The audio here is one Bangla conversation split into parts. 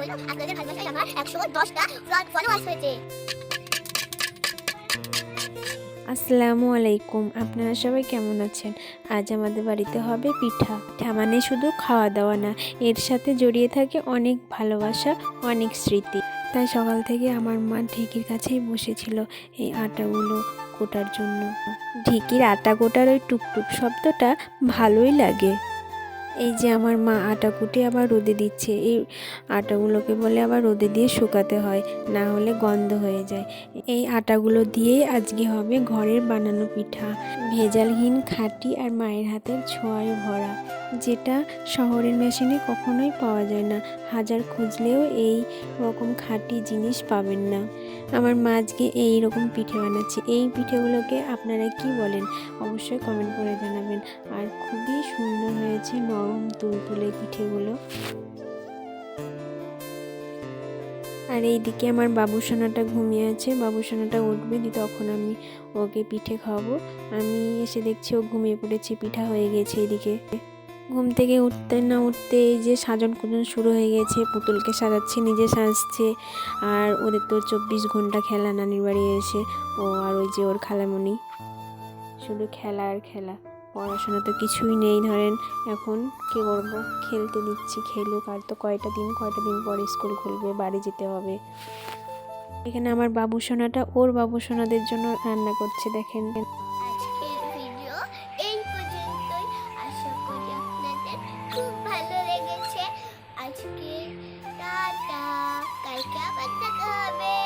বলবো আপনাদের ভালোবাসায় আমার 110টা ফলোয়ার্স হয়েছে। আসসালামু আলাইকুম, আপনারা সবাই কেমন আছেন? আজ আমাদের বাড়িতে হবে পিঠা। পিঠা মানে শুধু খাওয়া দাওয়া না, এর সাথে জড়িয়ে থাকে অনেক ভালোবাসা, অনেক স্মৃতি। তাই সকাল থেকে আমার মা ঢেঁকির কাছেই বসেছিল এই আটাগুলো কোটার জন্য। ঢেঁকির আটা কোটার ওই টুকটুক শব্দটা ভালোই লাগে। এই যে আমার মা আটা কুটে আবার রোদে দিচ্ছে। এই আটাগুলোকে বলে আবার রোদে দিয়ে শুকাতে হয়, না হলে গন্ধ হয়ে যায়। এই আটাগুলো দিয়েই আজকে হবে ঘরের বানানো পিঠা, ভেজালহীন, খাঁটি আর মায়ের হাতের ছোঁয়ায় ভরা, যেটা শহরের মেশিনে কখনোই পাওয়া যায় না। হাজার খুঁজলেও এই রকম খাঁটি জিনিস পাবেন না। আমার মা আজকে এই রকম পিঠে বানাচ্ছে। এই পিঠেগুলোকে আপনারা কি বলেন অবশ্যই কমেন্ট করে জানাবেন। আর খুবই সুন্দর হয়েছে, নরম তুলতুলে পিঠেগুলো। আর এইদিকে আমার বাবুসোনাটা ঘুমিয়ে আছে। বাবুসোনাটা উঠবে, তখন আমি ওকে পিঠে খাওয়াবো। আমি এসে দেখছি ও ঘুমিয়ে পড়েছে, পিঠা হয়ে গেছে। এদিকে ঘুম থেকে উঠতে না উঠতে এই যে সাজন কুজন শুরু হয়ে গেছে। পুতুলকে সাজাচ্ছে, নিজে সাজছে। আর ওদের তো 24 ঘন্টা খেলা নানির বাড়ি এসে। ও আর ওই যে ওর খালামণি, শুধু খেলা আর খেলা। পড়াশোনা তো কিছুই নেই, ধরেন এখন কী করবো, খেলতে দিচ্ছি, খেলুক। আর তো কয়টা দিন পরে স্কুল খুলবে, বাড়ি যেতে হবে। এখানে আমার বাবু সোনাটা ওর বাবু সোনাদের জন্য রান্না করছে, দেখেন। আজকের ভিডিও এই পর্যন্তই। আশা করি আপনাদের খুব ভালো লেগেছে। আজকে টাটা, কালকে আবার দেখা হবে।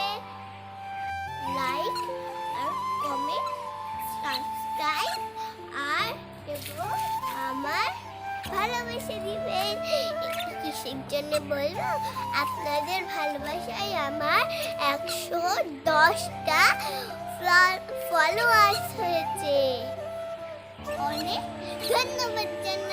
লাইক আর কমেন্ট, সাবস্ক্রাইব আর এবং আমার ভালোবেসে দিবেন। কিসের জন্য বলবো, আপনাদের ভালোবাসায় আমার 110টা ফলোয়ার্স হয়েছে। অনেক ধন্যবাদ জানাই।